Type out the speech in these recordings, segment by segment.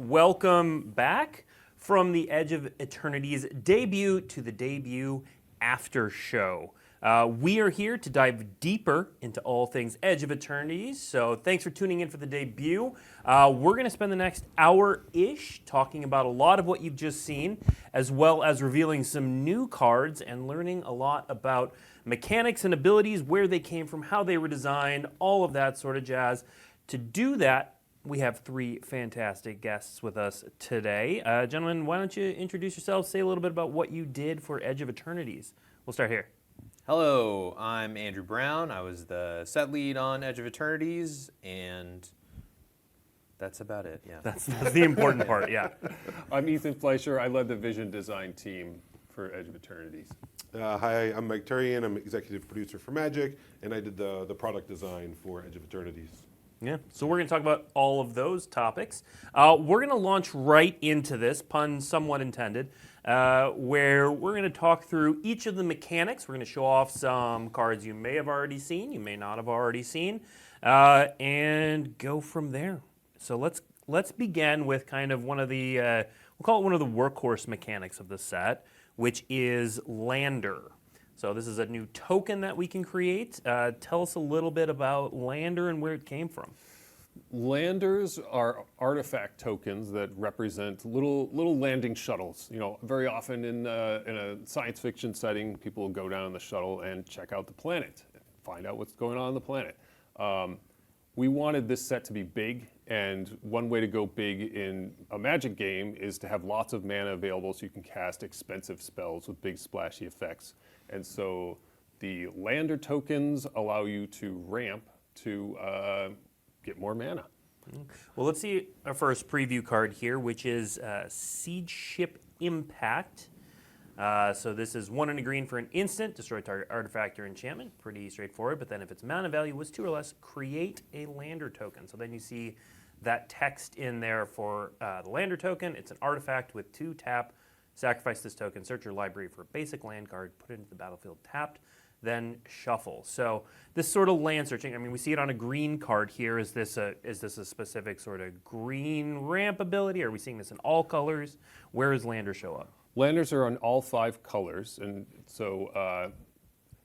welcome back from the Edge of Eternities debut to the debut Aftershow. We are here to dive deeper into all things Edge of Eternities, so thanks for tuning in for the debut. We're going to spend the next hour-ish talking about a lot of what you've just seen, as well as revealing some new cards and learning a lot about mechanics and abilities, where they came from, how they were designed, all of that sort of jazz. To do that, we have three fantastic guests with us today. Gentlemen, why don't you introduce yourselves, say a little bit about what you did for Edge of Eternities. We'll start here. Hello, I'm Andrew Brown. I was the set lead on Edge of Eternities, and that's about it, yeah. That's the important part, yeah. I'm Ethan Fleischer. I led the vision design team for Edge of Eternities. Hi, I'm Mike Turian. I'm executive producer for Magic, and I did the product design for Edge of Eternities. Yeah, so we're going to talk about all of those topics. We're going to launch right into this, pun somewhat intended, where we're going to talk through each of the mechanics. We're going to show off some cards you may have already seen, you may not have already seen, and go from there. So let's begin with kind of one of the, we'll call it one of the workhorse mechanics of the set, which is Lander. So this is a new token that we can create. Tell us a little bit about Lander and where it came from. Landers are artifact tokens that represent little landing shuttles. You know, very often in a science fiction setting, people will go down on the shuttle and check out the planet, find out what's going on the planet. We wanted this set to be big, and one way to go big in a Magic game is to have lots of mana available so you can cast expensive spells with big splashy effects. And so the Lander tokens allow you to ramp to get more mana. Well, let's see our first preview card here, which is Siege Ship Impact. So this is 1 and a green for an instant, destroy target artifact or enchantment. Pretty straightforward, but then if its mana value was 2 or less, create a Lander token. So then you see that text in there for the Lander token. It's an artifact with 2 tap. Sacrifice this token, search your library for a basic land card, put it into the battlefield tapped, then shuffle. So this sort of land searching, I mean, we see it on a green card here. Is this a specific sort of green ramp ability? Are we seeing this in all colors? Where does Lander show up? Landers are on all 5 colors, and so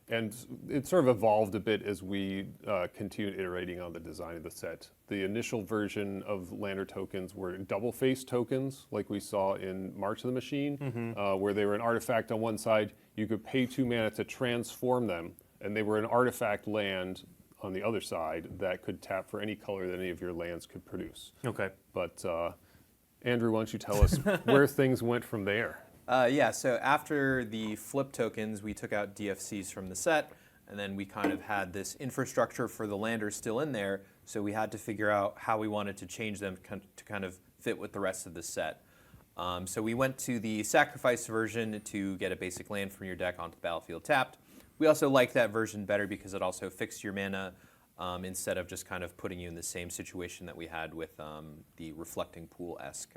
and it sort of evolved a bit as we continued iterating on the design of the set. The initial version of Lander tokens were double-face tokens, like we saw in March of the Machine, where they were an artifact on one side. You could pay 2 mana to transform them, and they were an artifact land on the other side that could tap for any color that any of your lands could produce. Okay. But Andrew, why don't you tell us where things went from there? Yeah, so after the flip tokens, we took out DFCs from the set, and then we kind of had this infrastructure for the Landers still in there, so we had to figure out how we wanted to change them to kind of fit with the rest of the set. So we went to the sacrifice version to get a basic land from your deck onto the battlefield tapped. We also liked that version better because it also fixed your mana instead of just kind of putting you in the same situation that we had with the Reflecting Pool-esque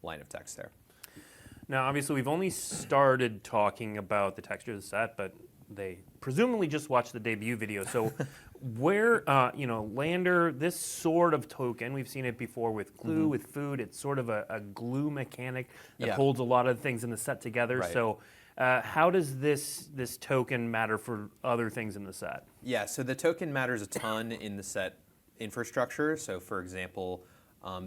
line of text there. Now, obviously, we've only started talking about the texture of the set, but they presumably just watched the debut video. So where, Lander, this sort of token, we've seen it before with glue, with food. It's sort of a glue mechanic that holds a lot of things in the set together. Right. So how does this token matter for other things in the set? Yeah, so the token matters a ton in the set infrastructure. So, for example,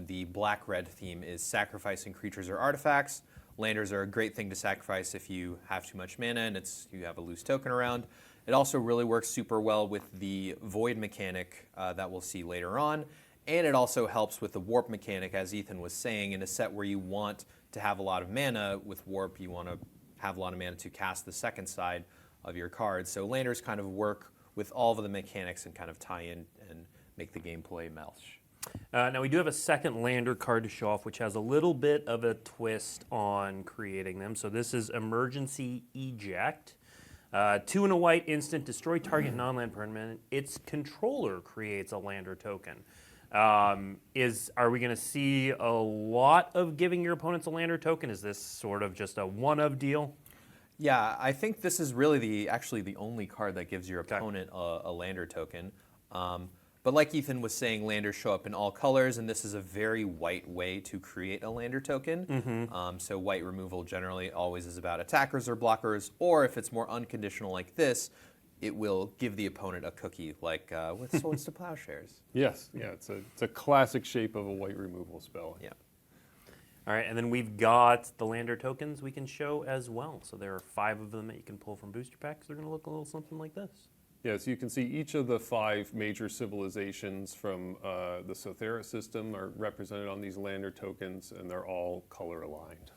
the black-red theme is sacrificing creatures or artifacts. Landers are a great thing to sacrifice if you have too much mana and you have a loose token around. It also really works super well with the Void mechanic that we'll see later on. And it also helps with the Warp mechanic, as Ethan was saying, in a set where you want to have a lot of mana. With Warp, you want to have a lot of mana to cast the second side of your cards. So Landers kind of work with all of the mechanics and kind of tie in and make the gameplay mesh. Now, we do have a second Lander card to show off, which has a little bit of a twist on creating them. So this is Emergency Eject. 2 and a white instant, destroy target non-land permanent. Its controller creates a Lander token. Are we going to see a lot of giving your opponents a Lander token? Is this sort of just a one-of deal? Yeah, I think this is really actually the only card that gives your opponent a Lander token. But like Ethan was saying, landers show up in all colors, and this is a very white way to create a lander token. So white removal generally always is about attackers or blockers, or if it's more unconditional like this, it will give the opponent a cookie, like with Swords to Plowshares. Yes, yeah, it's a classic shape of a white removal spell. Yeah. All right, and then we've got the lander tokens we can show as well. So there are 5 of them that you can pull from booster packs. They're going to look a little something like this. Yeah, so you can see each of the 5 major civilizations from the Sothera system are represented on these lander tokens, and they're all color aligned.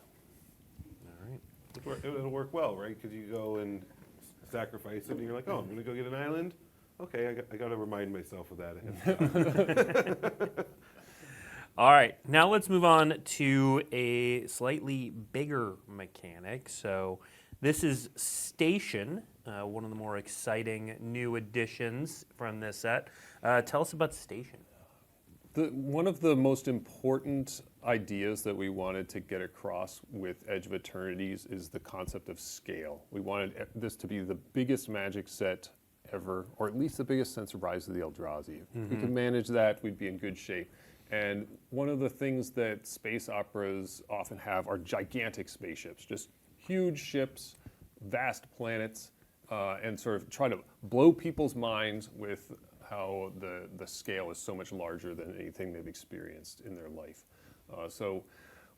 All right. It'll work well, right? Because you go and sacrifice it, and you're like, oh, I'm going to go get an island? Okay, I got to remind myself of that ahead. All right, now let's move on to a slightly bigger mechanic. So this is Station, one of the more exciting new additions from this set. Tell us about Station. One of the most important ideas that we wanted to get across with Edge of Eternities is the concept of scale. We wanted this to be the biggest Magic set ever, or at least the biggest since Rise of the Eldrazi. If we could manage that, we'd be in good shape. And one of the things that space operas often have are gigantic spaceships, just huge ships, vast planets, and sort of try to blow people's minds with how the scale is so much larger than anything they've experienced in their life. So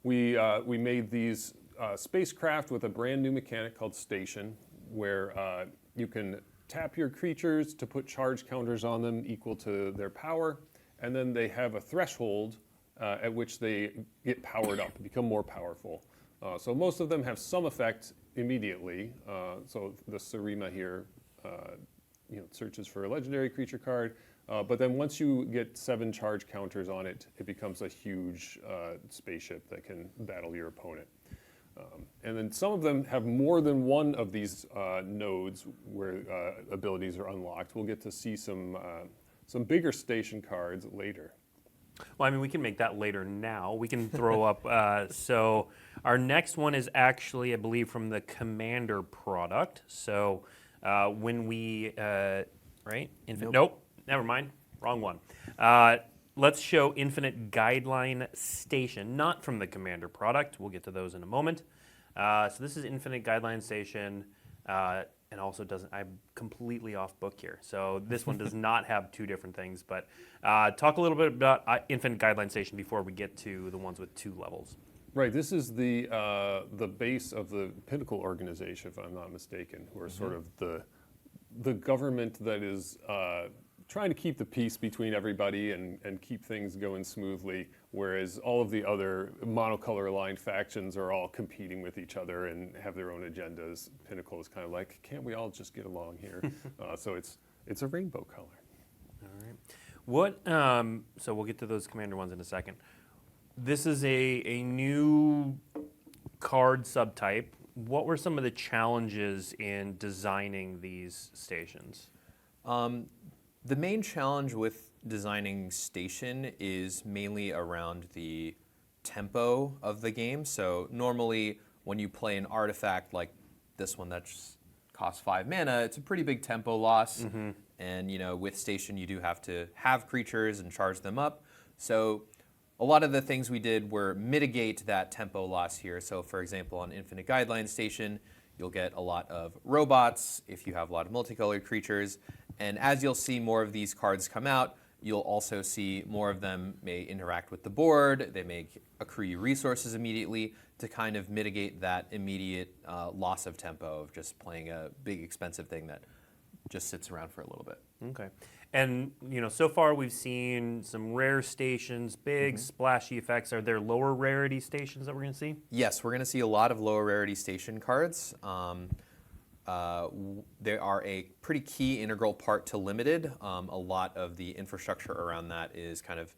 we made these spacecraft with a brand new mechanic called Station, where you can tap your creatures to put charge counters on them equal to their power, and then they have a threshold at which they get powered up, become more powerful. So most of them have some effect immediately. So the Sarima here searches for a legendary creature card, but then once you get 7 charge counters on it, it becomes a huge spaceship that can battle your opponent. And then some of them have more than one of these nodes where abilities are unlocked. We'll get to see some bigger Station cards later. Well, I mean, we can make that later now. We can throw up. So our next one is actually, I believe, from the Commander product. So when we, right? Nope, never mind. Wrong one. Let's show Infinite Guideline Station, not from the Commander product. We'll get to those in a moment. So this is Infinite Guideline Station, and also doesn't, I'm completely off book here. So this one does not have 2 different things, but talk a little bit about Infinite Guideline Station before we get to the ones with 2 levels. Right, this is the base of the Pinnacle organization, if I'm not mistaken, who are sort of the government that is trying to keep the peace between everybody and keep things going smoothly, whereas all of the other monocolor aligned factions are all competing with each other and have their own agendas. Pinnacle is kind of like, can't we all just get along here? So it's a rainbow color. All right. What? So we'll get to those Commander ones in a second. This is a new card subtype. What were some of the challenges in designing these stations? The main challenge with designing Station is mainly around the tempo of the game. So normally when you play an artifact like this one that just costs 5 mana, it's a pretty big tempo loss. And with Station you do have to have creatures and charge them up. So a lot of the things we did were mitigate that tempo loss here. So for example, on Infinite Guideline Station, you'll get a lot of robots if you have a lot of multicolored creatures. And as you'll see more of these cards come out, you'll also see more of them may interact with the board. They may accrue you resources immediately to kind of mitigate that immediate loss of tempo of just playing a big expensive thing that just sits around for a little bit. Okay. And, so far we've seen some rare stations, big splashy effects. Are there lower rarity stations that we're going to see? Yes, we're going to see a lot of lower rarity station cards. They are a pretty key integral part to Limited. A lot of the infrastructure around that is kind of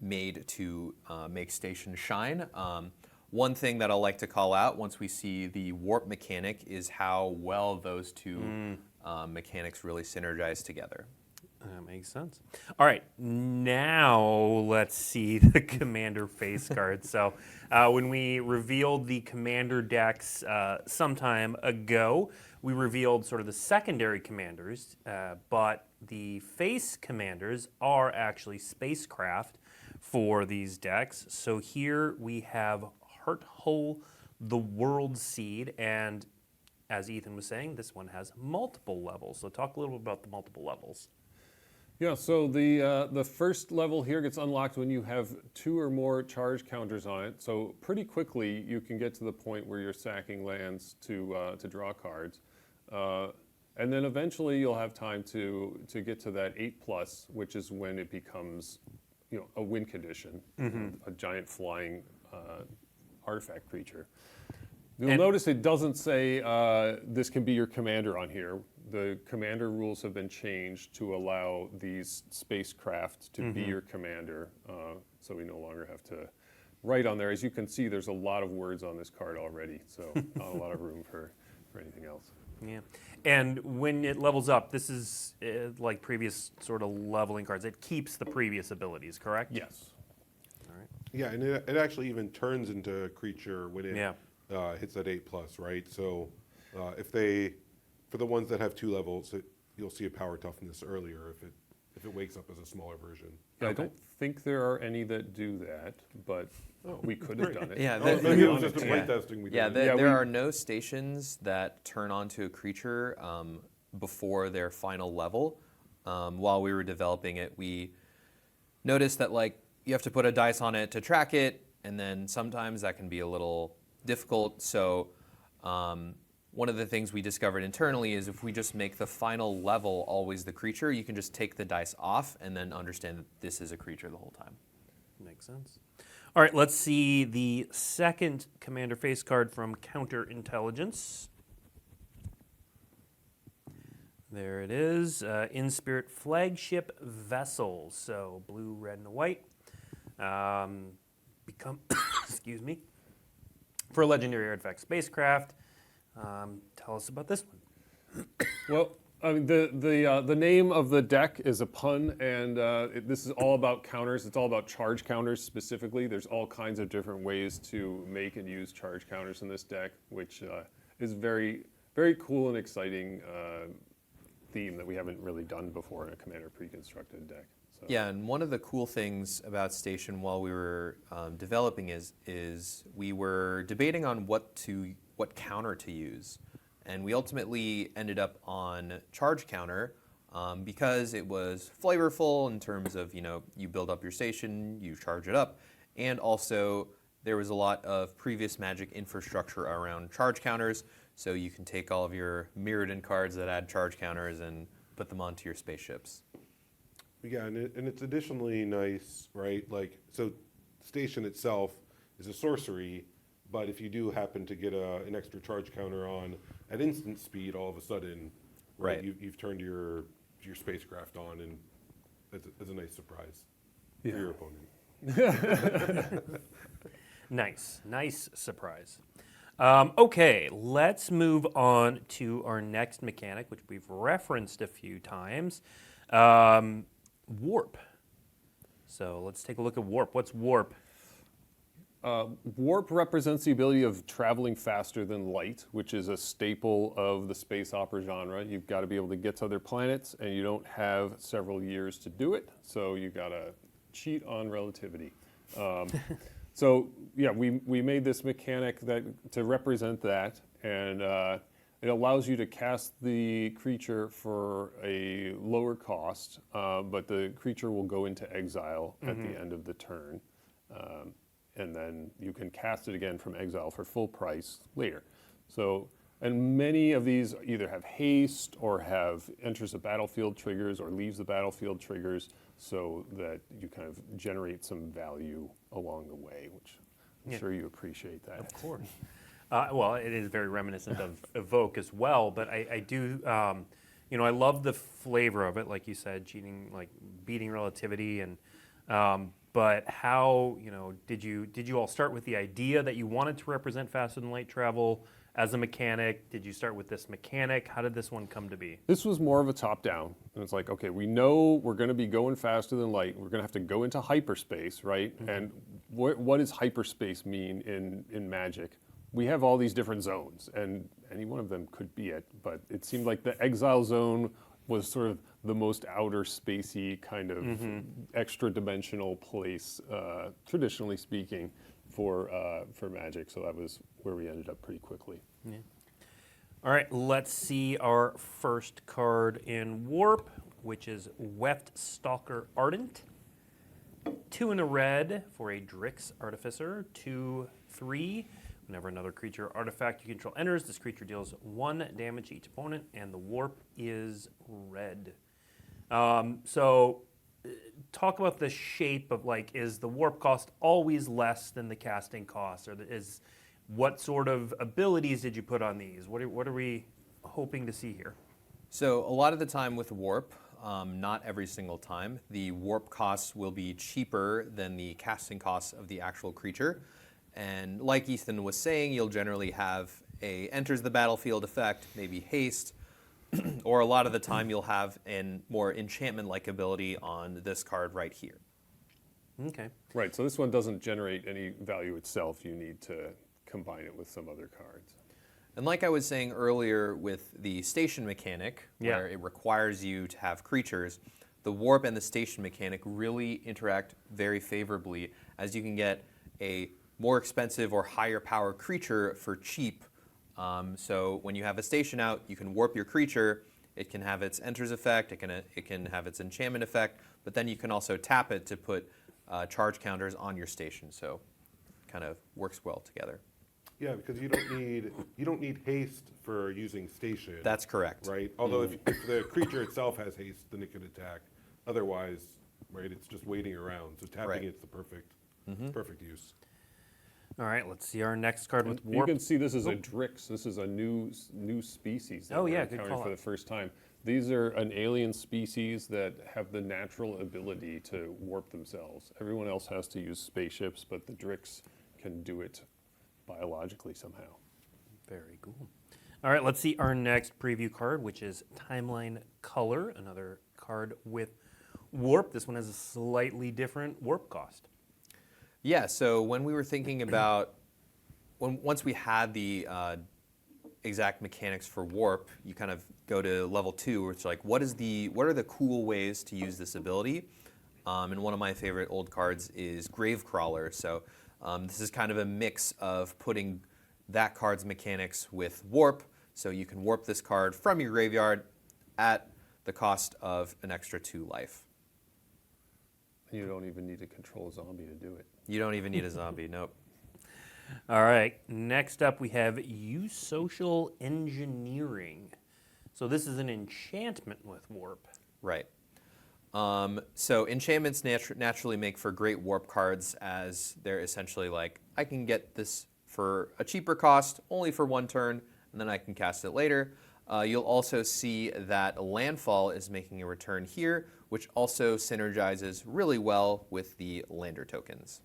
made to make Station shine. One thing that I'll like to call out once we see the warp mechanic is how well those 2 mechanics really synergize together. That makes sense. All right, now let's see the commander face cards. So when we revealed the commander decks some time ago, we revealed sort of the secondary commanders, but the face commanders are actually spacecraft for these decks. So here we have Hearthole, the World Seed, and as Ethan was saying, this one has multiple levels. So talk a little bit about the multiple levels. Yeah, so the first level here gets unlocked when you have 2 or more charge counters on it. So pretty quickly you can get to the point where you're sacking lands to draw cards, and then eventually you'll have time to get to that 8+, which is when it becomes, a win condition, a giant flying artifact creature. You'll notice it doesn't say this can be your commander on here. The commander rules have been changed to allow these spacecraft to be your commander, so we no longer have to write on there. As you can see, there's a lot of words on this card already, so not a lot of room for anything else. Yeah, and when it levels up, this is like previous sort of leveling cards. It keeps the previous abilities, correct? Yes. All right. Yeah, and it actually even turns into a creature when it hits that 8+, right? So for the ones that have 2 levels, you'll see a power toughness earlier if it wakes up as a smaller version. Yeah, I don't think there are any that do that, but we could have done it. Yeah, Maybe it was just in playtesting we did. Yeah, it. there are no stations that turn onto a creature before their final level. While we were developing it, we noticed that you have to put a dice on it to track it, and then sometimes that can be a little difficult. So one of the things we discovered internally is if we just make the final level always the creature, you can just take the dice off and then understand that this is a creature the whole time. Makes sense. All right, let's see the second commander face card from Counterintelligence. There it is, In-Spirit Flagship Vessel. So blue, red, and white. Excuse me. For a legendary artifact spacecraft. Tell us about this one. Well, I mean, the name of the deck is a pun, and this is all about counters. It's all about charge counters specifically. There's all kinds of different ways to make and use charge counters in this deck, which is very, very cool and exciting theme that we haven't really done before in a commander pre-constructed deck. So. Yeah, and one of the cool things about Station while we were developing is we were debating on what counter to use. And we ultimately ended up on charge counter because it was flavorful in terms of, you build up your station, you charge it up, and also there was a lot of previous Magic infrastructure around charge counters, so you can take all of your Mirrodin cards that add charge counters and put them onto your spaceships. Yeah, and it's additionally nice, right? So Station itself is a sorcery, but if you do happen to get an extra charge counter on at instant speed, all of a sudden, Right. You've turned your spacecraft on, and it's a nice surprise for your opponent. Nice surprise. Okay, let's move on to our next mechanic, which we've referenced a few times. Warp. So let's take a look at Warp. What's Warp? Warp represents the ability of traveling faster than light, which is a staple of the space opera genre. You've got to be able to get to other planets, and you don't have several years to do it, so you got to cheat on relativity. So yeah, we made this mechanic to represent that, and it allows you to cast the creature for a lower cost, but the creature will go into exile at the end of the turn. And then you can cast it again from exile for full price later. So, and many of these either have haste or have enters the battlefield triggers or leaves the battlefield triggers, so that you kind of generate some value along the way, which I'm sure you appreciate that. Of course. Well, it is very reminiscent of Evoke as well, but I do, I love the flavor of it, like you said, cheating, like beating relativity, and but how, did you all start with the idea that you wanted to represent faster than light travel as a mechanic? Did you start with this mechanic? How did this one come to be? This was more of a top-down. And it's like, okay, we know we're going to be going faster than light. We're going to have to go into hyperspace, right? And what does hyperspace mean in Magic? We have all these different zones, and any one of them could be it. But it seemed like the Exile Zone was sort of the most outer spacey kind of extra-dimensional place, traditionally speaking, for Magic. So that was where we ended up pretty quickly. Yeah. All right, let's see our first card in Warp, which is Weft Stalker Ardent. 2 in a red for a Drix Artificer. 2/3. Whenever another creature or artifact you control enters, this creature deals 1 damage to each opponent, and the warp is red. So talk about the shape of, like, is the warp cost always less than the casting cost? Or what sort of abilities did you put on these? What are we hoping to see here? So a lot of the time with warp, not every single time, the warp costs will be cheaper than the casting costs of the actual creature. And like Ethan was saying, you'll generally have a enters the battlefield effect, maybe haste, or a lot of the time you'll have a more enchantment-like ability on this card right here. Okay. Right, so this one doesn't generate any value itself. You need to combine it with some other cards. And like I was saying earlier with the station mechanic, where it requires you to have creatures, the warp and the station mechanic really interact very favorably, as you can get a more expensive or higher power creature for cheap. So when you have a station out, you can warp your creature. It can have its enters effect. It can have its enchantment effect. But then you can also tap it to put charge counters on your station. So it kind of works well together. Yeah, because you don't need haste for using station. That's correct. Right. Although if the creature itself has haste, then it can attack. Otherwise, right, it's just waiting around. So tapping it's the perfect use. All right, let's see our next card with You Warp. can see this is a Drix. This is a new species that we're good encountering call for out. the first time. These are an alien species that have the natural ability to warp themselves. Everyone else has to use spaceships, but the Drix can do it biologically somehow. Very cool. All right, let's see our next preview card, which is Timeline Color, another card with Warp. This one has a slightly different warp cost. Yeah, so when we were thinking about, once we had the exact mechanics for warp, you kind of go to level 2, which is like, what are the cool ways to use this ability? And one of my favorite old cards is Gravecrawler. So this is kind of a mix of putting that card's mechanics with warp, so you can warp this card from your graveyard at the cost of an extra 2 life. You don't even need to control a zombie to do it. You don't even need a zombie, nope. All right, next up we have Eusocial Engineering. So this is an enchantment with Warp. Right. So enchantments naturally make for great warp cards, as they're essentially like, I can get this for a cheaper cost, only for 1 turn, and then I can cast it later. You'll also see that Landfall is making a return here, which also synergizes really well with the lander tokens.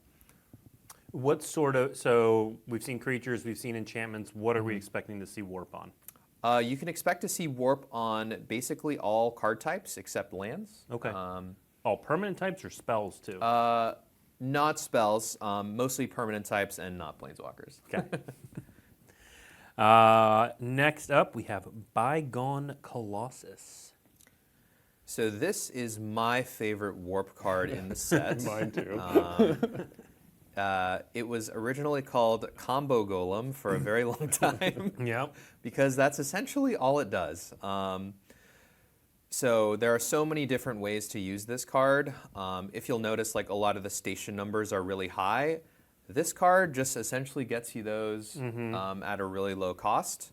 What sort of, so we've seen creatures, we've seen enchantments, what are we expecting to see Warp on? You can expect to see warp on basically all card types except lands. Okay. All permanent types or spells too? Not spells, mostly permanent types and not planeswalkers. Okay. Next up, we have Bygone Colossus. So this is my favorite warp card in the set. Mine too. It was originally called Combo Golem for a very long time. Yep. Because that's essentially all it does. So there are so many different ways to use this card. If you'll notice, like, a lot of the station numbers are really high. This card just essentially gets you those at a really low cost.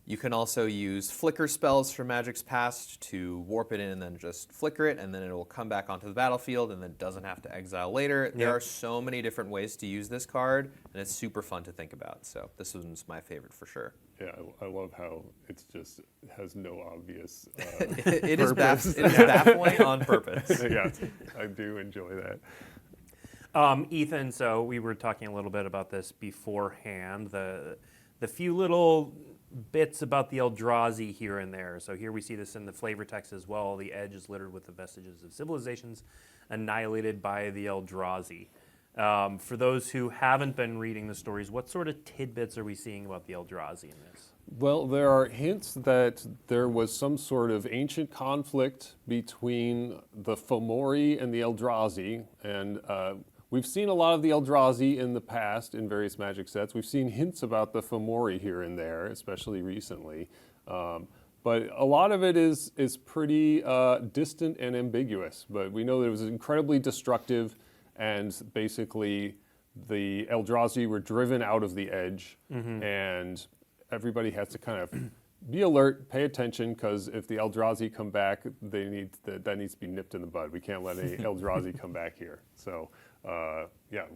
You can also use flicker spells from Magic's Past to warp it in and then just flicker it, and then it will come back onto the battlefield and then doesn't have to exile later. There are so many different ways to use this card, and it's super fun to think about. So this one's my favorite for sure. Yeah, I love how it's just has no obvious It is baffling on purpose. Yeah, I do enjoy that. Ethan, so we were talking a little bit about this beforehand. The few little bits about the Eldrazi here and there. So here we see this in the flavor text as well. The edge is littered with the vestiges of civilizations annihilated by the Eldrazi. For those who haven't been reading the stories, what sort of tidbits are we seeing about the Eldrazi in this? Well, there are hints that there was some sort of ancient conflict between the Fomori and the Eldrazi, and we've seen a lot of the Eldrazi in the past in various Magic sets. We've seen hints about the Fomori here and there, especially recently. But a lot of it is pretty distant and ambiguous. But we know that it was incredibly destructive, and basically the Eldrazi were driven out of the Edge, and everybody has to kind of be alert, pay attention, because if the Eldrazi come back, that needs to be nipped in the bud. We can't let any Eldrazi come back here. So yeah,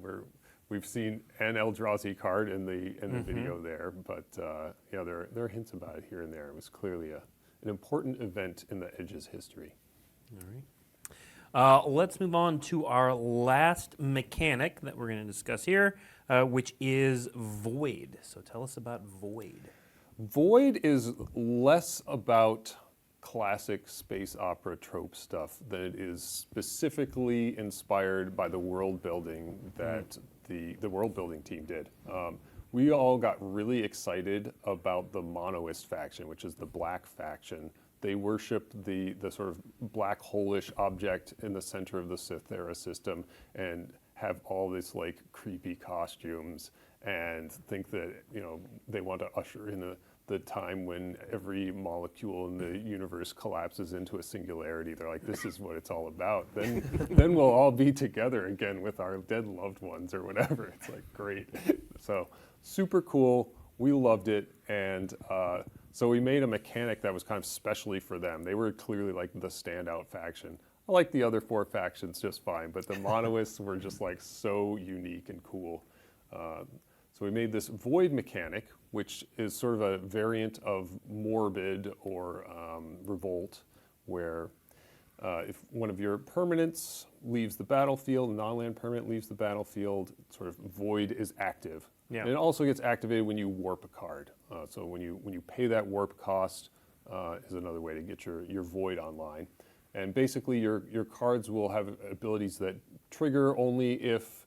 we've seen an Eldrazi card in the video there, but yeah, there are hints about it here and there. It was clearly an important event in the Edge's history. All right. Let's move on to our last mechanic that we're going to discuss here, which is Void. So tell us about Void. Void is less about classic space opera trope stuff than it is specifically inspired by the world building that the world building team did. We all got really excited about the Monoist faction, which is the black faction. They worship the sort of black hole-ish object in the center of the Sith era system and have all this like creepy costumes and think that, you know, they want to usher in the time when every molecule in the universe collapses into a singularity. They're like, this is what it's all about. Then we'll all be together again with our dead loved ones or whatever. It's like, great. So super cool. We loved it. And so we made a mechanic that was kind of specially for them. They were clearly like the standout faction. I like the other four factions just fine, but the Monoists were just like so unique and cool. So we made this Void mechanic, which is sort of a variant of Morbid or Revolt, where if one of your permanents leaves the battlefield, a non-land permanent leaves the battlefield, sort of Void is active. Yeah. And it also gets activated when you warp a card. So when you pay that warp cost is another way to get your Void online. And basically your cards will have abilities that trigger only if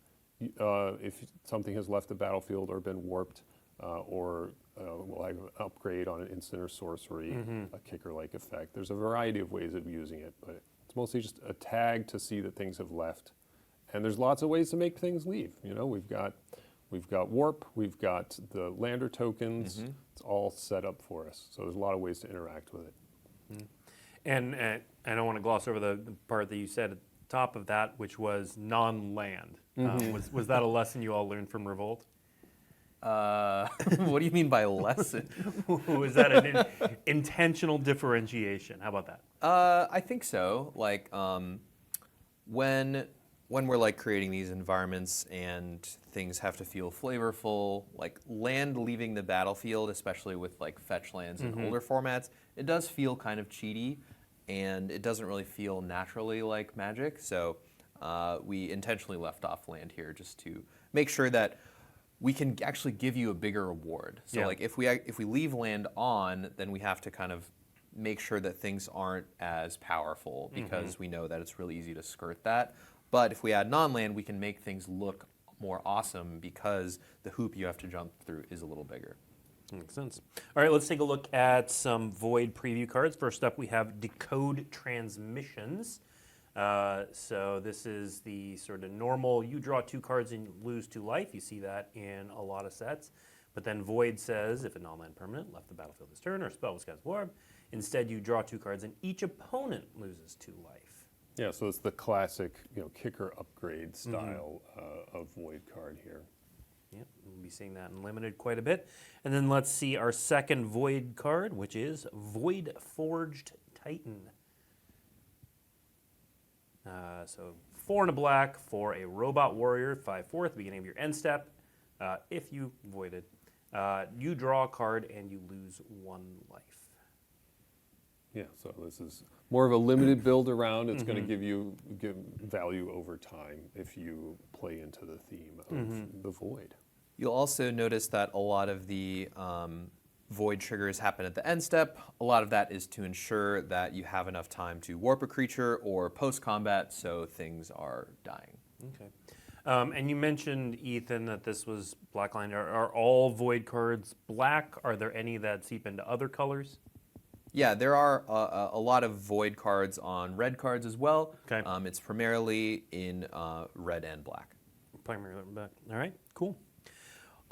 something has left the battlefield or been warped, or will have an upgrade on an instant or sorcery, a kicker-like effect. There's a variety of ways of using it, but it's mostly just a tag to see that things have left. And there's lots of ways to make things leave. You know, we've got warp, we've got the lander tokens. It's all set up for us. So there's a lot of ways to interact with it. And I don't want to gloss over the part that you said at the top of that, which was non-land. Was that a lesson you all learned from Revolt? What do you mean by lesson? Was that an intentional differentiation? How about that? I think so. Like when we're like creating these environments and things have to feel flavorful, like land leaving the battlefield, especially with like fetch lands in older formats, it does feel kind of cheaty, and it doesn't really feel naturally like Magic. So we intentionally left off land here just to make sure that we can actually give you a bigger reward. So like if we leave land on, then we have to kind of make sure that things aren't as powerful because we know that it's really easy to skirt that. But if we add non-land, we can make things look more awesome because the hoop you have to jump through is a little bigger. Makes sense. All right, let's take a look at some Void preview cards. First up, we have Decode Transmissions. So this is the sort of normal, you draw 2 cards and lose 2 life. You see that in a lot of sets. But then Void says, if a non-land permanent left the battlefield this turn or a spell was cast warp, instead you draw 2 cards and each opponent loses 2 life. Yeah, so it's the classic, kicker upgrade style of Void card here. Yep, we'll be seeing that in Limited quite a bit. And then let's see our second Void card, which is Void Forged Titan. So 4 and a black for a robot warrior, 5/4 at the beginning of your end step. If you voided, you draw a card and you lose 1 life. Yeah, so this is more of a limited build around. It's going to give value over time if you play into the theme of the Void. You'll also notice that a lot of the Void triggers happen at the end step. A lot of that is to ensure that you have enough time to warp a creature or post-combat, so things are dying. Okay. And you mentioned, Ethan, that this was black line. Are all Void cards black? Are there any that seep into other colors? Yeah, there are a lot of Void cards on red cards as well. Okay. It's primarily in red and black. Primarily black. All right, cool.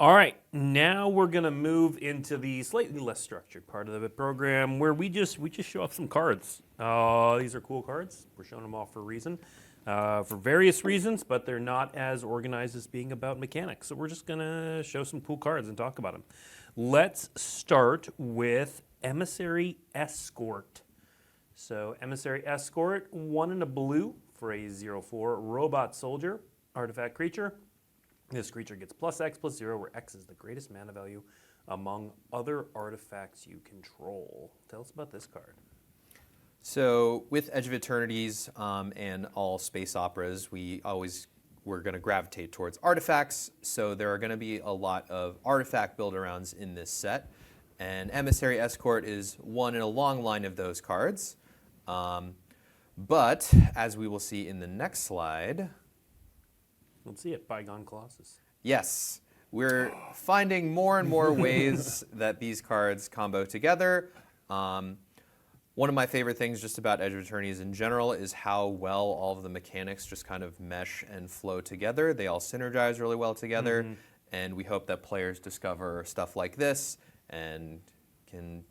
All right, now we're going to move into the slightly less structured part of the program where we just show off some cards. These are cool cards. We're showing them off for a reason. For various reasons, but they're not as organized as being about mechanics. So we're just going to show some cool cards and talk about them. Let's start with Emissary Escort. So Emissary Escort, 1 and a blue for a 0/4 robot soldier, artifact creature. This creature gets +X/+0, where X is the greatest mana value among other artifacts you control. Tell us about this card. So with Edge of Eternities and all space operas, we're going to gravitate towards artifacts. So there are going to be a lot of artifact build-arounds in this set. And Emissary Escort is one in a long line of those cards. But as we will see in the next slide, Let's see it, Bygone Colossus. yes, we're finding more and more ways that these cards combo together. One of my favorite things just about Edge of Eternities in general is how well all of the mechanics just kind of mesh and flow together. They all synergize really well together, and we hope that players discover stuff like this and can,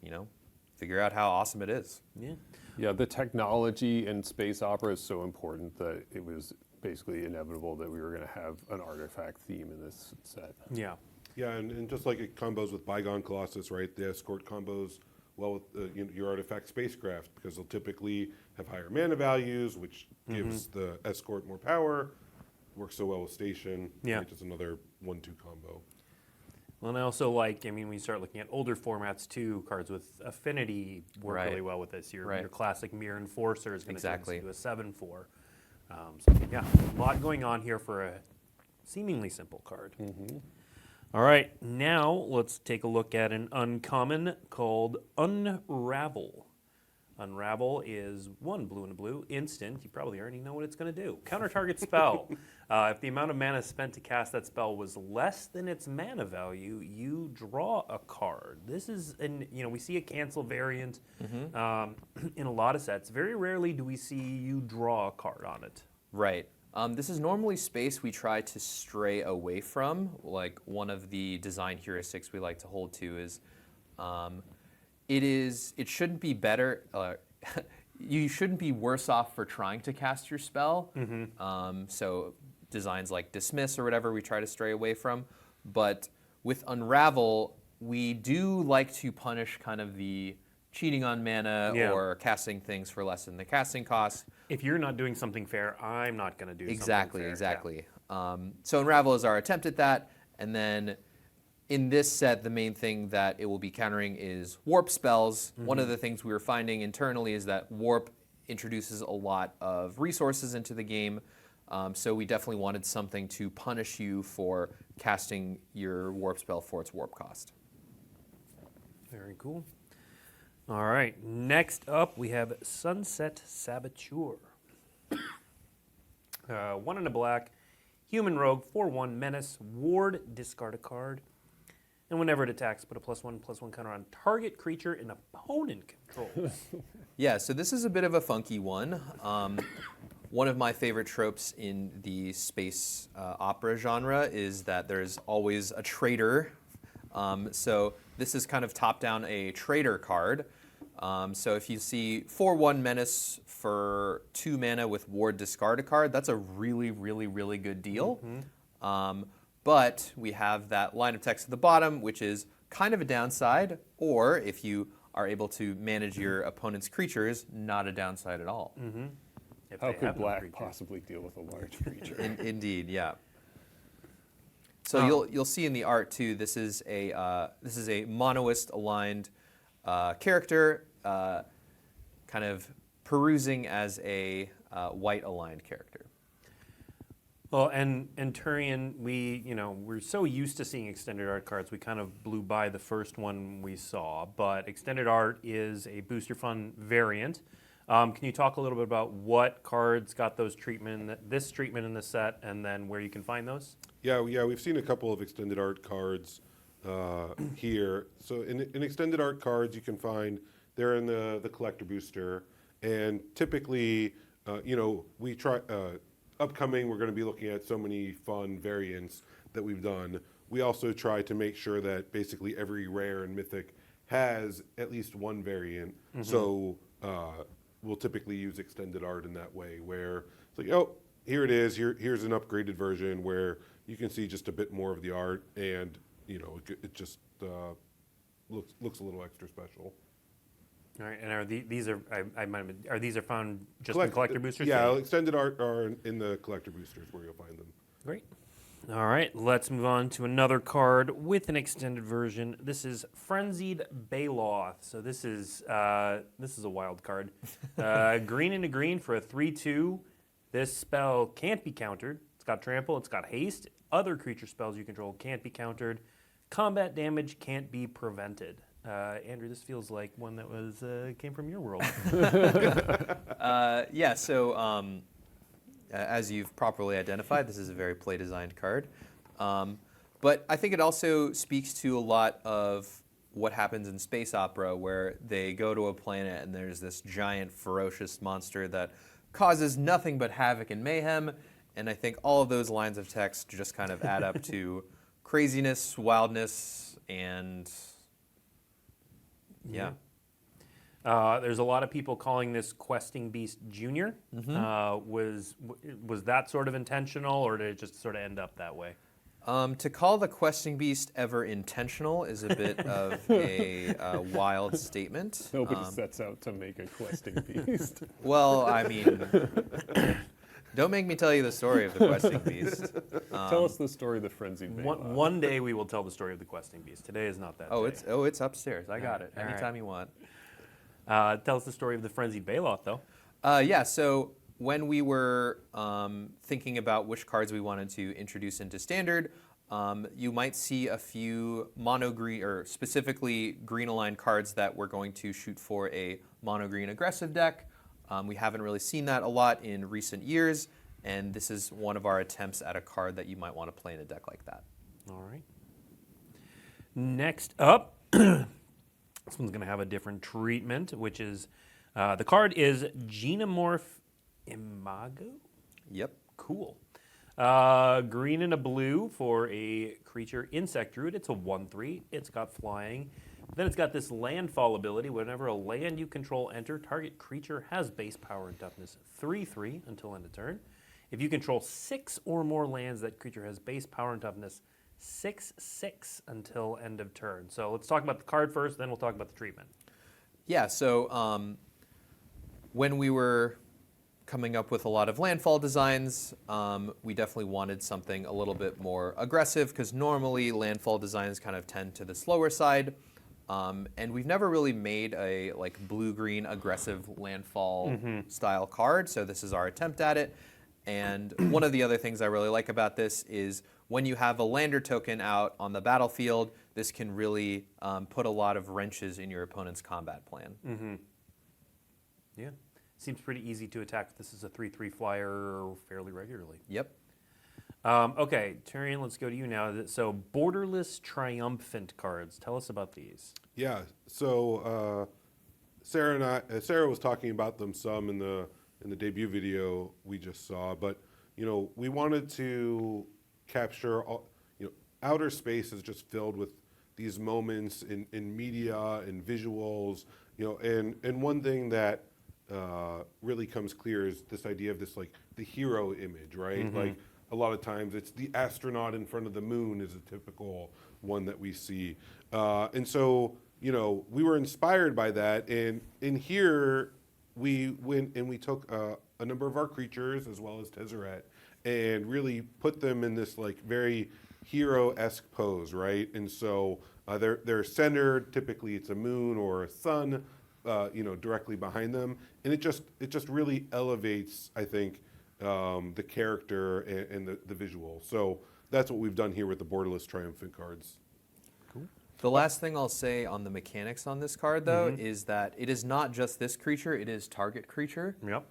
figure out how awesome it is. Yeah. Yeah, the technology in space opera is so important that it was basically inevitable that we were going to have an artifact theme in this set. Yeah. Yeah, and just like it combos with Bygone Colossus, right? The Escort combos well with your artifact spacecraft because they'll typically have higher mana values, which gives the Escort more power. Works so well with Station. Yeah. Right? Just another 1/2 combo. Well, and I also like, when you start looking at older formats too, cards with affinity work Right. really well with this. Your Right. classic Mirror Enforcer is going to Exactly. do a 7/4. So yeah, a lot going on here for a seemingly simple card. All right, now let's take a look at an uncommon called Unravel. Unravel is 1 blue and a blue, instant. You probably already know what it's going to do. Counter target spell. If the amount of mana spent to cast that spell was less than its mana value, you draw a card. This is, we see a cancel variant in a lot of sets. Very rarely do we see you draw a card on it. Right. This is normally space we try to stray away from. Like one of the design heuristics we like to hold to is it shouldn't be better. You shouldn't be worse off for trying to cast your spell. So designs like Dismiss or whatever we try to stray away from. But with Unravel, we do like to punish kind of the cheating on mana or casting things for less than the casting cost. If you're not doing something fair, I'm not going to do Exactly, something fair. exactly. So Unravel is our attempt at that. And then in this set, the main thing that it will be countering is warp spells. One of the things we were finding internally is that warp introduces a lot of resources into the game. So we definitely wanted something to punish you for casting your warp spell for its warp cost. Very cool. All right, next up we have Sunset Saboteur. 1 and a black, human rogue, 4/1 menace, ward, discard a card. And whenever it attacks, put a +1/+1 counter on target creature an opponent controls. Yeah, so this is a bit of a funky one. One of my favorite tropes in the space opera genre is that there's always a traitor. So this is kind of top-down a traitor card. So if you see 4/1 menace for 2 mana with ward, discard a card, that's a really, really, really good deal. But we have that line of text at the bottom, which is kind of a downside, or if you are able to manage your opponent's creatures, not a downside at all. If How they could have no black creatures. possibly deal with a large creature? Indeed, yeah. So you'll see in the art too. This is a monoist aligned character. kind of perusing as a white aligned character. Well, and Turian, we're so used to seeing extended art cards, we kind of blew by the first one we saw. But extended art is a booster fun variant. Can you talk a little bit about what cards got those this treatment in the set, and then where you can find those? Yeah, we've seen a couple of extended art cards here. So in extended art cards, you can find they're in the collector booster, and typically, we try. Upcoming, we're going to be looking at so many fun variants that we've done. We also try to make sure that basically every rare and mythic has at least one variant. Mm-hmm. So we'll typically use extended art in that way, where it's like, oh, here it is. Here's an upgraded version where you can see just a bit more of the art, and it just looks a little extra special. All right, and are these found just in collector boosters? Yeah, extended art are in the collector boosters where you'll find them. Great. All right, let's move on to another card with an extended version. This is Frenzied Baloth. So this is a wild card. Green and a green for a 3/2. This spell can't be countered. It's got trample. It's got haste. Other creature spells you control can't be countered. Combat damage can't be prevented. Andrew, this feels like one that came from your world. Yeah, so as you've properly identified, this is a very play-designed card. But I think it also speaks to a lot of what happens in space opera, where they go to a planet and there's this giant, ferocious monster that causes nothing but havoc and mayhem. And I think all of those lines of text just kind of add up to craziness, wildness, and... Yeah. There's a lot of people calling this Questing Beast Junior. Mm-hmm. Was that sort of intentional, or did it just sort of end up that way? To call the Questing Beast ever intentional is a bit of a wild statement. Nobody sets out to make a Questing Beast. Well, I mean, don't make me tell you the story of the Questing Beast. Tell us the story of the Frenzied Baloth. One day we will tell the story of the Questing Beast. Today is not that day. It's upstairs. I got it. Anytime you want. Tell us the story of the Frenzied Baloth, though. Yeah, so when we were thinking about which cards we wanted to introduce into Standard, you might see a few mono-green, or specifically green-aligned cards that we're going to shoot for a mono-green aggressive deck. We haven't really seen that a lot in recent years, and this is one of our attempts at a card that you might want to play in a deck like that. All right. Next up, this one's going to have a different treatment, which is, the card is Genomorph Imago? Yep. Cool. Green and a blue for a creature insect druid. It's a 1/3. It's got flying. Then it's got this landfall ability. Whenever a land you control enter, target creature has base power and toughness 3/3 until end of turn. If you control 6 or more lands, that creature has base power and toughness 6/6 until end of turn. So let's talk about the card first, then we'll talk about the treatment. Yeah, so when we were coming up with a lot of landfall designs, we definitely wanted something a little bit more aggressive, because normally landfall designs kind of tend to the slower side. And we've never really made a blue-green aggressive landfall style card, so this is our attempt at it. And one of the other things I really like about this is when you have a lander token out on the battlefield, this can really put a lot of wrenches in your opponent's combat plan. Mm-hmm. Yeah. Seems pretty easy to attack. This is a 3/3 flyer fairly regularly. Yep. Okay, Turian, let's go to you now. So, Borderless Triumphant cards. Tell us about these. Yeah. So Sarah was talking about them some in the debut video we just saw, but we wanted to capture outer space is just filled with these moments in media and visuals, and one thing that really comes clear is this idea of this the hero image, right? Mm-hmm. A lot of times it's the astronaut in front of the moon is a typical one that we see. And so, we were inspired by that. And in here, we went and we took a number of our creatures as well as Tezzeret and really put them in this very hero-esque pose, right? And so they're centered. Typically it's a moon or a sun. directly behind them, and it just really elevates, I think, the character and the visual. So that's what we've done here with the borderless triumphant cards. The last thing I'll say on the mechanics on this card, though, is that it is not just this creature, it is target creature. Yep.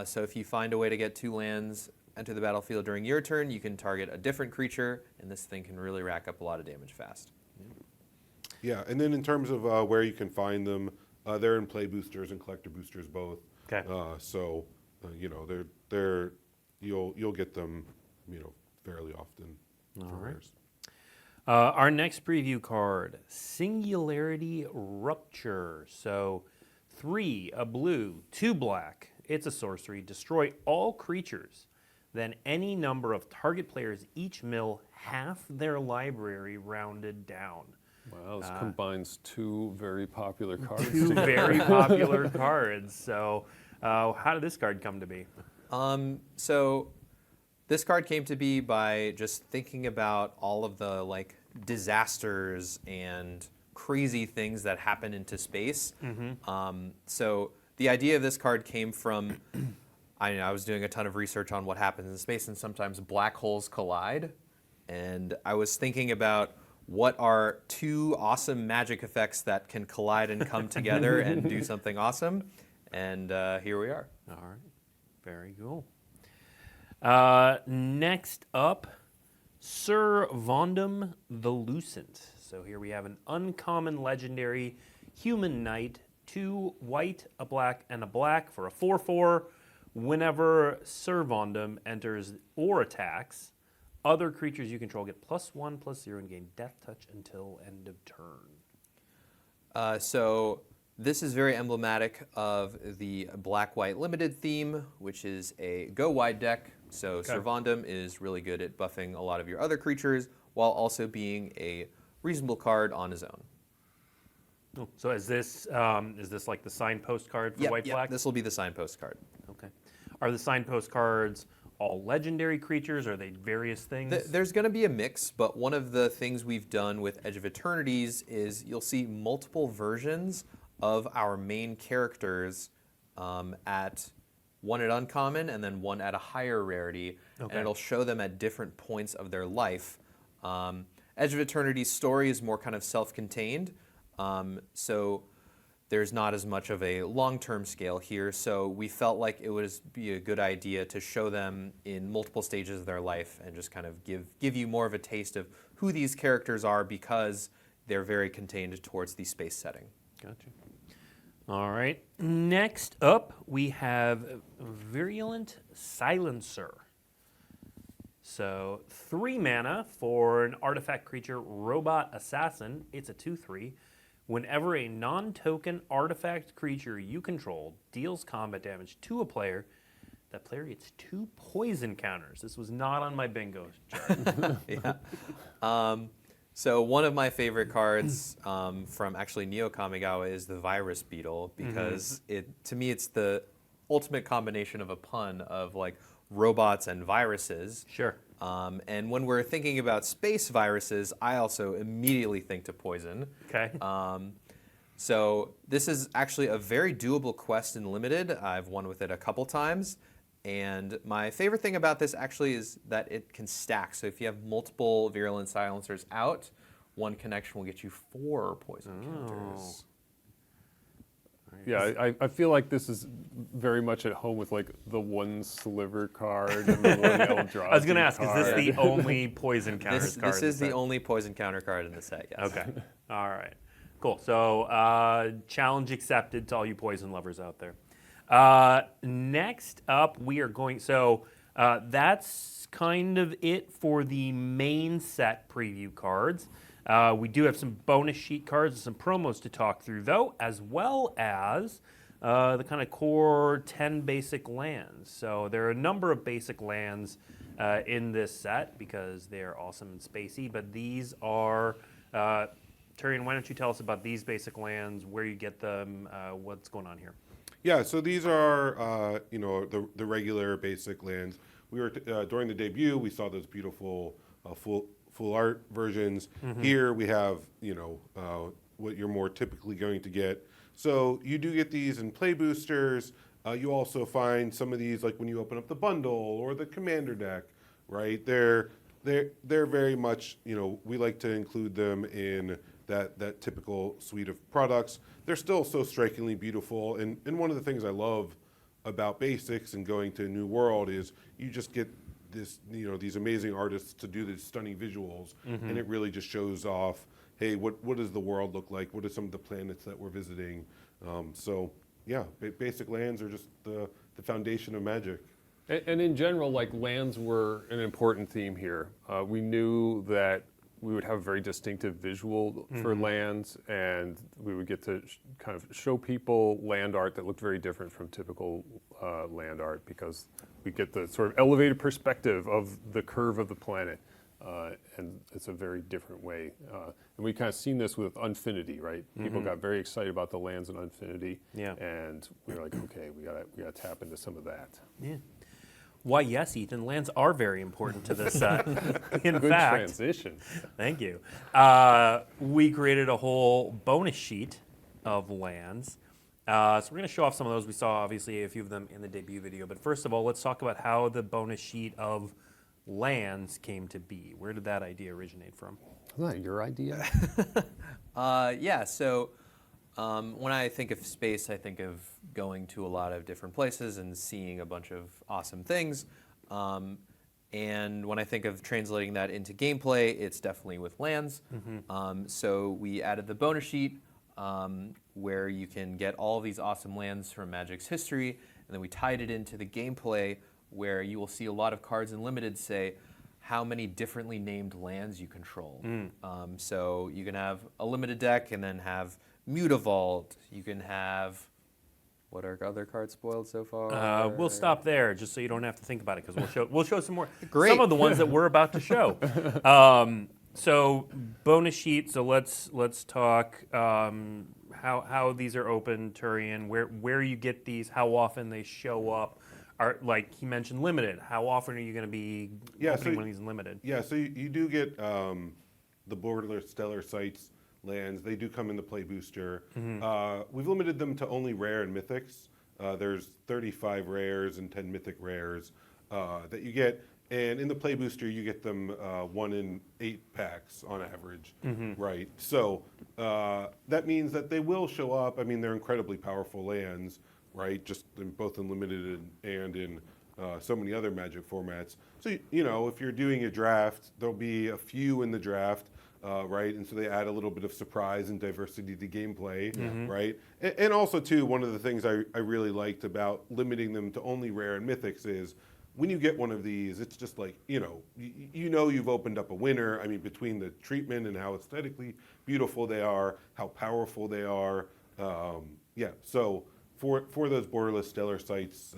So if you find a way to get 2 lands, enter the battlefield during your turn, you can target a different creature, and this thing can really rack up a lot of damage fast. Yeah, and then in terms of where you can find them, they're in play boosters and collector boosters both. Okay. So they're you'll get them fairly often. All for right. rares. Our next preview card, Singularity Rupture. So 3, a blue, 2 black. It's a sorcery. Destroy all creatures. Then any number of target players each mill half their library rounded down. Wow, this combines 2 very popular cards. 2 very popular cards. So how did this card come to be? So this card came to be by just thinking about all of the disasters and crazy things that happen into space. So the idea of this card came from, I was doing a ton of research on what happens in space, and sometimes black holes collide. And I was thinking about what are 2 awesome magic effects that can collide and come together and do something awesome. And here we are. All right. Very cool. Next up, Sir Vondum the Lucent. So here we have an uncommon legendary human knight, 2 white, a black, and a black for a 4/4. Whenever Sir Vondum enters or attacks, other creatures you control get +1/+0 and gain death touch until end of turn. So this is very emblematic of the black-white limited theme, which is a go-wide deck. So Sir Vondum is really good at buffing a lot of your other creatures while also being a reasonable card on his own. Oh, so is this like the signpost card for white-black? This will be the signpost card. Okay. Are the signpost cards all legendary creatures? Are they various things? There's going to be a mix, but one of the things we've done with Edge of Eternities is you'll see multiple versions of our main characters at one at uncommon and then one at a higher rarity, and it'll show them at different points of their life. Edge of Eternity's story is more kind of self-contained, so there's not as much of a long-term scale here, so we felt like it would be a good idea to show them in multiple stages of their life and just kind of give you more of a taste of who these characters are because they're very contained towards the space setting. Gotcha. All right. Next up, we have Virulent Silencer. So 3 mana for an artifact creature, Robot Assassin. It's a 2/3. Whenever a non-token artifact creature you control deals combat damage to a player, that player gets 2 poison counters. This was not on my bingo chart. So one of my favorite cards from actually Neo Kamigawa is the Virus Beetle because to me it's the ultimate combination of a pun of robots and viruses. Sure. And when we're thinking about space viruses, I also immediately think to poison. Okay. So this is actually a very doable quest in Limited. I've won with it a couple times. And my favorite thing about this actually is that it can stack. So if you have multiple Virulent Silencers out, one connection will get you 4 poison counters. Yeah, I feel like this is very much at home with the 1 sliver card and the 1 Eldrazi I was going to ask, card. is this the only poison counters card? This is the only poison counter card in the set, yes. Okay. All right. Cool. So challenge accepted to all you poison lovers out there. Next up, we are going... So that's kind of it for the main set preview cards. We do have some bonus sheet cards and some promos to talk through, though, as well as the kind of core 10 basic lands. So there are a number of basic lands in this set because they are awesome and spacey, but these are... Turian, why don't you tell us about these basic lands, where you get them, what's going on here? Yeah, so these are the regular basic lands. We were during the debut, we saw those beautiful full art versions. Here we have what you're more typically going to get So you do get these in play boosters. You also find some of these like when you open up the bundle or the commander deck, right? They're very much, we like to include them in that typical suite of products. They're still so strikingly beautiful, and one of the things I love about Basics and going to a new world is you just get this, these amazing artists to do these stunning visuals, and it really just shows off, hey, what does the world look like? What are some of the planets that we're visiting? Basic lands are just the foundation of Magic. And in general, like lands were an important theme here. We knew that we would have a very distinctive visual for lands, and we would get to kind of show people land art that looked very different from typical land art, because we get the sort of elevated perspective of the curve of the planet, and it's a very different way. And we kind of seen this with Unfinity, right? People got very excited about the lands in Unfinity, and we were like, okay, we gotta tap into some of that. Yeah. Why, yes, Ethan, lands are very important to this set. In Good fact, transition. thank you. We created a whole bonus sheet of lands. So we're going to show off some of those. We saw, obviously, a few of them in the debut video. But first of all, let's talk about how the bonus sheet of lands came to be. Where did that idea originate from? Isn't that your idea? So when I think of space, I think of going to a lot of different places and seeing a bunch of awesome things. And when I think of translating that into gameplay, it's definitely with lands. So we added the bonus sheet where you can get all of these awesome lands from Magic's history, and then we tied it into the gameplay where you will see a lot of cards in Limited say how many differently named lands you control. So you can have a Limited deck and then have Mutavault. You can have, what are other cards spoiled so far? We'll stop there just so you don't have to think about it, because we'll show some more. Great. Some of the ones that we're about to show. So bonus sheet. So let's talk how these are open, Turian. Where you get these, how often they show up. Like he mentioned, limited. How often are you going to be opening one of these in limited? Yeah, so you do get the borderless stellar sites lands. They do come in the play booster. We've limited them to only rare and mythics. There's 35 rares and 10 mythic rares that you get. And in the play booster, you get them 1 in 8 packs on average, right? So that means that they will show up. I mean, they're incredibly powerful lands, right? Just both in limited and in so many other Magic formats. So, if you're doing a draft, there'll be a few in the draft, right? And so they add a little bit of surprise and diversity to gameplay, right? And also, too, one of the things I really liked about limiting them to only rare and mythics is when you get one of these, it's just like, you've opened up a winner. I mean, between the treatment and how aesthetically beautiful they are, how powerful they are. So for those borderless stellar sites,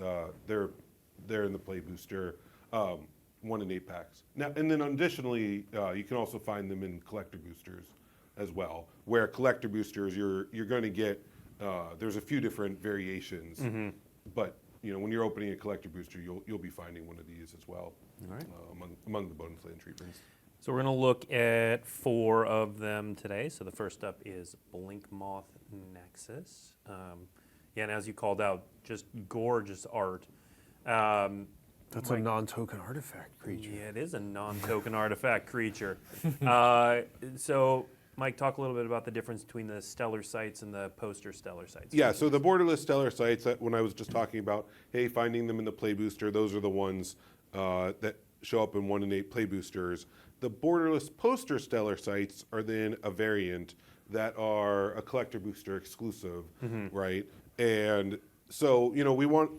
they're in the play booster, 1 in 8 packs. Now, and then additionally, you can also find them in collector boosters as well, where collector boosters, you're going to get, there's a few different variations, but when you're opening a collector booster, you'll be finding one of these as well, among the bonus land treatments. So we're going to look at 4 of them today. So the first up is Blink Moth Nexus. And as you called out, just gorgeous art. That's a non-token artifact creature. Yeah, it is a non-token artifact creature. So, Mike, talk a little bit about the difference between the stellar sites and the poster stellar sites. Yeah, so the borderless stellar sites, that when I was just talking about, hey, finding them in the play booster, those are the ones that show up in 1 in 8 play boosters. The borderless poster stellar sites are then a variant that are a collector booster exclusive, right? And so, we want,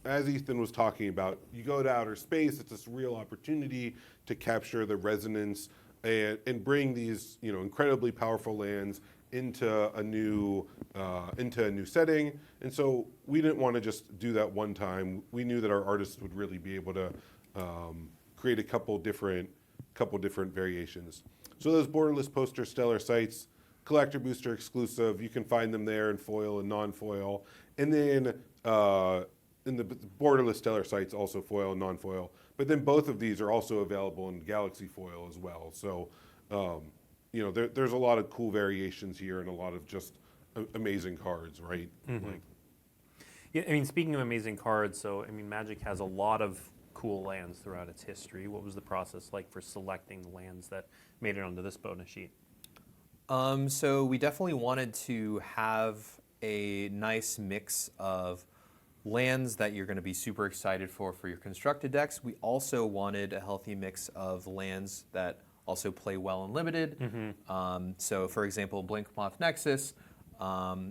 as Ethan was talking about, you go to outer space, it's this real opportunity to capture the resonance and bring these, incredibly powerful lands into a new setting. And so we didn't want to just do that one time. We knew that our artists would really be able to create a couple different variations. So those borderless poster stellar sites, collector booster exclusive, you can find them there in foil and non-foil. And then in the borderless stellar sites, also foil and non-foil. But then both of these are also available in Galaxy foil as well. So, there's a lot of cool variations here and a lot of just amazing cards, right? Like, Yeah, I mean, speaking of amazing cards, so I mean, Magic has a lot of cool lands throughout its history. What was the process like for selecting lands that made it onto this bonus sheet? So we definitely wanted to have a nice mix of lands that you're going to be super excited for your constructed decks. We also wanted a healthy mix of lands that also play well in limited. So for example, Blink Moth Nexus,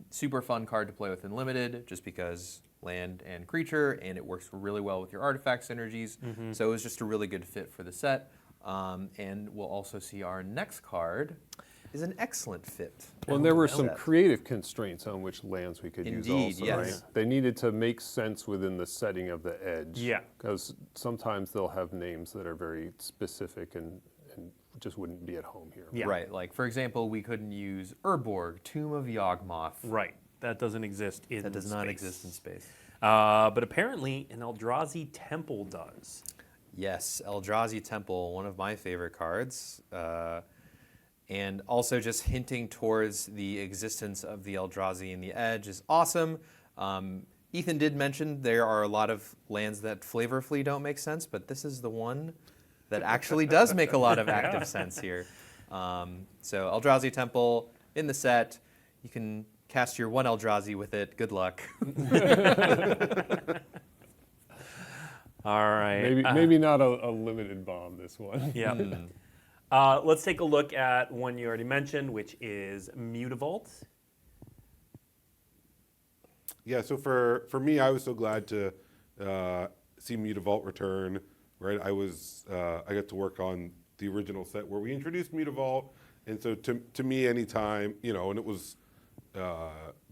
super fun card to play with in limited just because land and creature, and it works really well with your artifact synergies. So it was just a really good fit for the set. And we'll also see our next card is an excellent fit. Well, and there were for some that. creative constraints on which lands we could use Indeed, also, yes. right? They needed to make sense within the setting of the Edge. Yeah. Because sometimes they'll have names that are very specific and just wouldn't be at home here. Yeah. Right, like for example, we couldn't use Urborg, Tomb of Yawgmoth. Right. That doesn't exist in That does not space. exist in space. But apparently, an Eldrazi Temple does. Yes, Eldrazi Temple, one of my favorite cards. And also just hinting towards the existence of the Eldrazi in the Edge is awesome. Ethan did mention there are a lot of lands that flavorfully don't make sense, but this is the one that actually does make a lot of active sense here. So Eldrazi Temple in the set. You can cast your one Eldrazi with it. Good luck. All right. Maybe not a limited bomb, this one. Yeah. Let's take a look at one you already mentioned, which is Mutavault. yeah, so for me, I was so glad to see Mutavault return, right? I got to work on the original set where we introduced Mutavault, and so to me, anytime, and it was,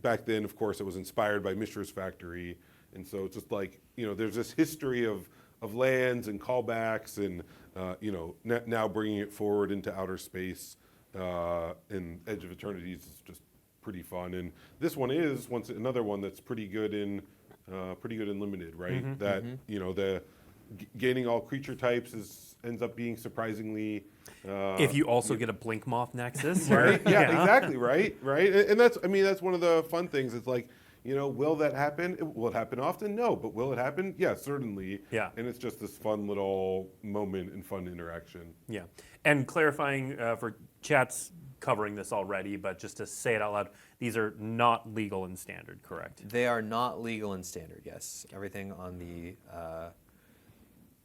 back then, of course, it was inspired by Mishra's Factory, and so it's just like, there's this history of lands and callbacks and, now bringing it forward into outer space, and Edge of Eternities is just pretty fun. And this one is another one that's pretty good in limited, right? The gaining all creature types ends up being surprisingly. If you also get a Blink Moth Nexus. Right? Yeah, exactly. Right. And that's one of the fun things. It's like, will that happen? Will it happen often? No, but will it happen? Yeah, certainly. Yeah. And it's just this fun little moment and fun interaction. Yeah. And clarifying for chat's covering this already, but just to say it out loud, these are not legal in standard, correct? They are not legal in standard, yes. Everything on the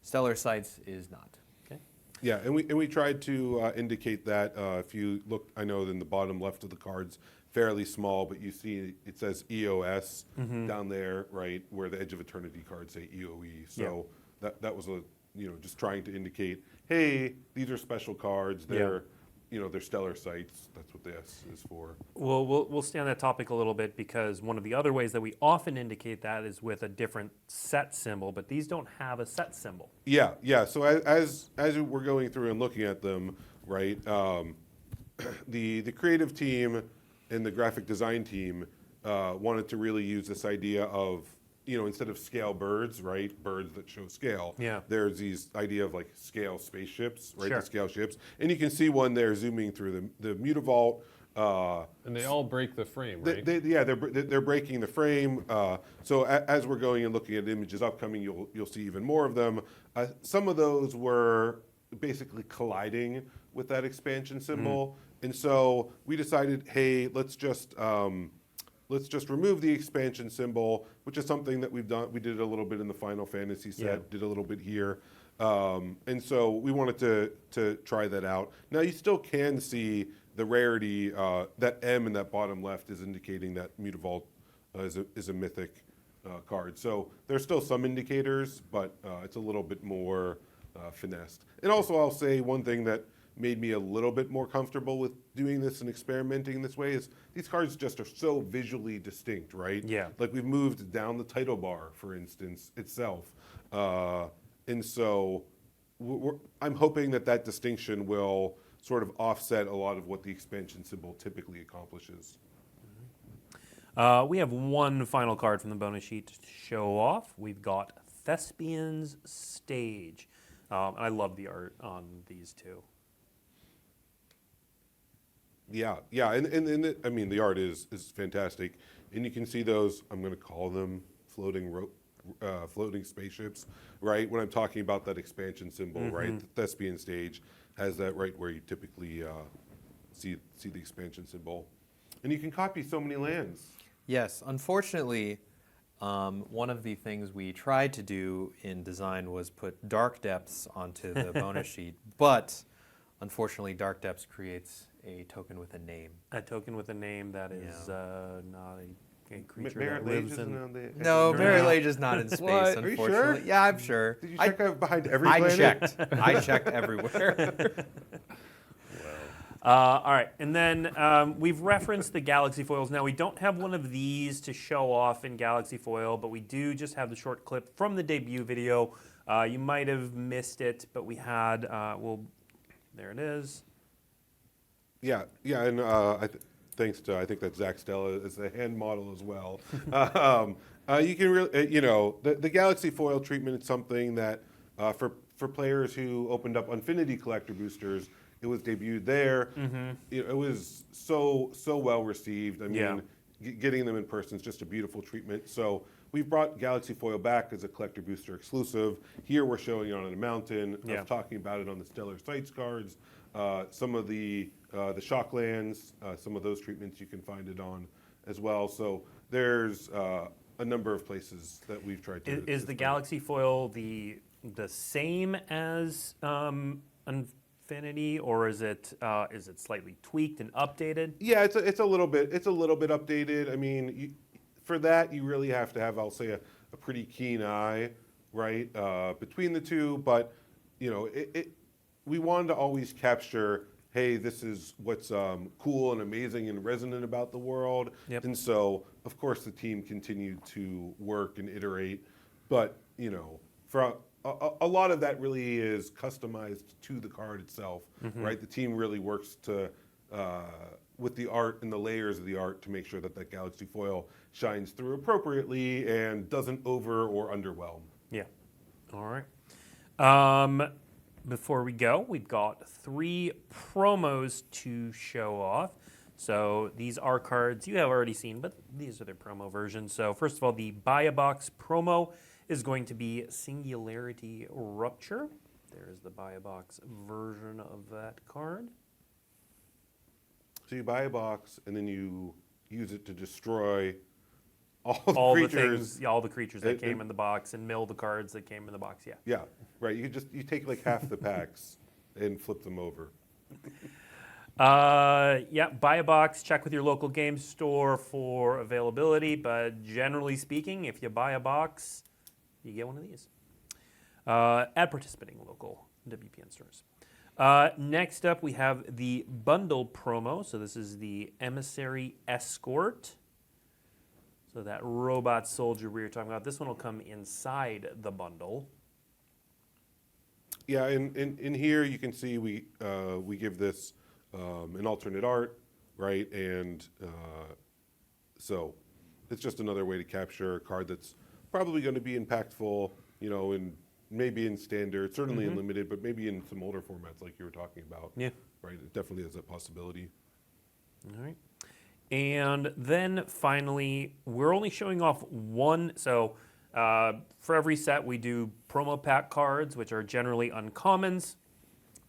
Stellar sites is not. Okay. Yeah, and we tried to indicate that. If you look, I know in the bottom left of the cards, fairly small, but you see it says EOS down there, right, where the Edge of Eternity cards say EOE. So that was just trying to indicate, hey, these are special cards. They're they're stellar sites. That's what the S is for. Well, we'll stay on that topic a little bit because one of the other ways that we often indicate that is with a different set symbol, but these don't have a set symbol. Yeah. So as we're going through and looking at them, right, the creative team and the graphic design team wanted to really use this idea of, instead of scale birds, right, birds that show scale, there's these idea of like scale spaceships, right, Sure. the scale ships. And you can see one there zooming through the Mutavault. And they all break the frame, right? They're breaking the frame. So as we're going and looking at images upcoming, you'll see even more of them. Some of those were basically colliding with that expansion symbol, and so we decided, hey, let's just remove the expansion symbol, which is something that we've done. We did a little bit in the Final Fantasy set, did a little bit here, and so we wanted to try that out. Now you still can see the rarity. That M in that bottom left is indicating that Mutavault is a mythic card. So there's still some indicators, but it's a little bit more finessed. And also, I'll say one thing that made me a little bit more comfortable with doing this and experimenting this way is these cards just are so visually distinct, right? Yeah. Like we've moved down the title bar, for instance, itself. And so I'm hoping that distinction will sort of offset a lot of what the expansion symbol typically accomplishes. We have one final card from the bonus sheet to show off. We've got Thespian's Stage. I love the art on these two. Yeah, and I mean the art is fantastic, and you can see those. I'm going to call them floating spaceships, right? When I'm talking about that expansion symbol, right? The Thespian stage has that right where you typically see the expansion symbol, and you can copy so many lands. Yes, unfortunately, one of the things we tried to do in design was put Dark Depths onto the bonus sheet, but unfortunately, Dark Depths creates a token with a name. A token with a name that is not a creature Merit that Lage lives isn't in. on the. No, No. Mary Lage is not in space, What? Are you unfortunately. sure? Yeah, I'm sure. Did you check out behind every planet? I checked everywhere. All right, and then we've referenced the Galaxy Foils. Now, we don't have one of these to show off in Galaxy Foil, but we do just have the short clip from the debut video. You might have missed it, but we had, there it is. Yeah, and thanks to I think that Zach Stella is the hand model as well. You can really, the Galaxy Foil treatment is something that for players who opened up Infinity Collector boosters, it was debuted there. It was so well received. I mean, getting them in person is just a beautiful treatment. So we've brought Galaxy Foil back as a collector booster exclusive. Here we're showing it on a mountain. I was talking about it on the Stellar Sights cards. Some of the Shocklands, some of those treatments you can find it on as well. So there's a number of places that we've tried to. Is the Galaxy Foil the same as Infinity, or is it slightly tweaked and updated? Yeah, it's a little bit updated. I mean, for that you really have to have, I'll say, a pretty keen eye, right, between the two. But we wanted to always capture, hey, this is what's cool and amazing and resonant about the world. And so, of course, the team continued to work and iterate. But for a lot of that really is customized to the card itself, right? The team really works to with the art and the layers of the art to make sure that that Galaxy Foil shines through appropriately and doesn't over or underwhelm. Yeah. All right. Before we go, we've got 3 promos to show off. So these are cards you have already seen, but these are their promo versions. So first of all, the Buy a Box promo is going to be Singularity Rupture. There's the Buy a Box version of that card. So you buy a box and then you use it to destroy all the creatures. things, all the creatures that came in the box, and mill the cards that came in the box. Yeah. Yeah, right. You take like half the packs and flip them over. Buy a box, check with your local game store for availability, but generally speaking, if you buy a box, you get one of these at participating local WPN stores. Next up, we have the bundle promo. So this is the Emissary Escort. So that robot soldier we were talking about, this one will come inside the bundle. Yeah, in here you can see we give this an alternate art, right? And so it's just another way to capture a card that's probably going to be impactful, in maybe in standard, certainly in limited, but maybe in some older formats like you were talking about. Yeah. Right. It definitely is a possibility. All right. And then finally, we're only showing off one. So for every set, we do promo pack cards, which are generally uncommons.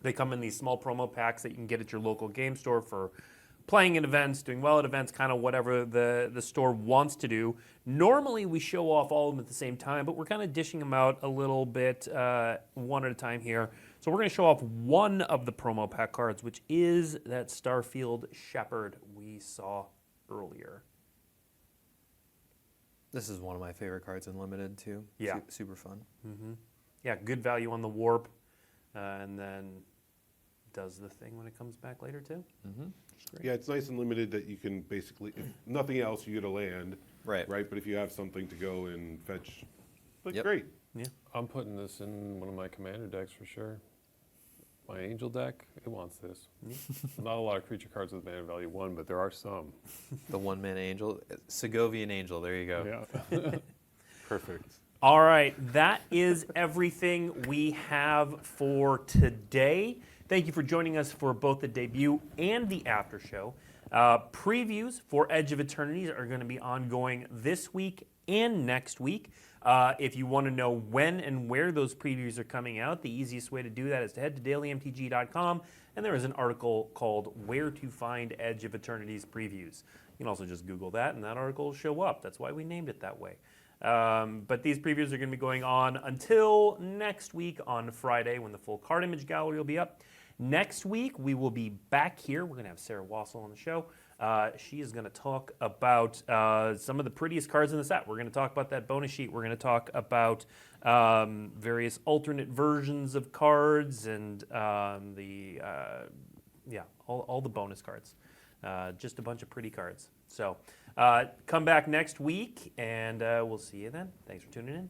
They come in these small promo packs that you can get at your local game store for playing at events, doing well at events, kind of whatever the store wants to do. Normally, we show off all of them at the same time, but we're kind of dishing them out a little bit one at a time here. So we're going to show off one of the promo pack cards, which is that Starfield Shepherd we saw earlier. This is one of my favorite cards in Limited, too. Yeah. Super fun. Yeah, good value on the warp, and then does the thing when it comes back later, too. Yeah, it's nice and limited that you can basically, if nothing else, you get a land. Right. Right. But if you have something to go and fetch, Yep. great. Yeah. I'm putting this in one of my commander decks for sure. My angel deck, it wants this. Not a lot of creature cards with mana value 1, but there are some. The one-man angel. Segovian angel, there you go. Yeah. Perfect. All right, that is everything we have for today. Thank you for joining us for both the debut and the after show. Previews for Edge of Eternities are going to be ongoing this week and next week. If you want to know when and where those previews are coming out, the easiest way to do that is to head to dailymtg.com, and there is an article called Where to Find Edge of Eternities Previews. You can also just Google that, and that article will show up. That's why we named it that way. But these previews are going to be going on until next week on Friday, when the full card image gallery will be up. Next week, we will be back here. We're going to have Sarah Wassel on the show. She is going to talk about some of the prettiest cards in the set. We're going to talk about that bonus sheet. We're going to talk about various alternate versions of cards and all the bonus cards. Just a bunch of pretty cards. So come back next week, and we'll see you then. Thanks for tuning in.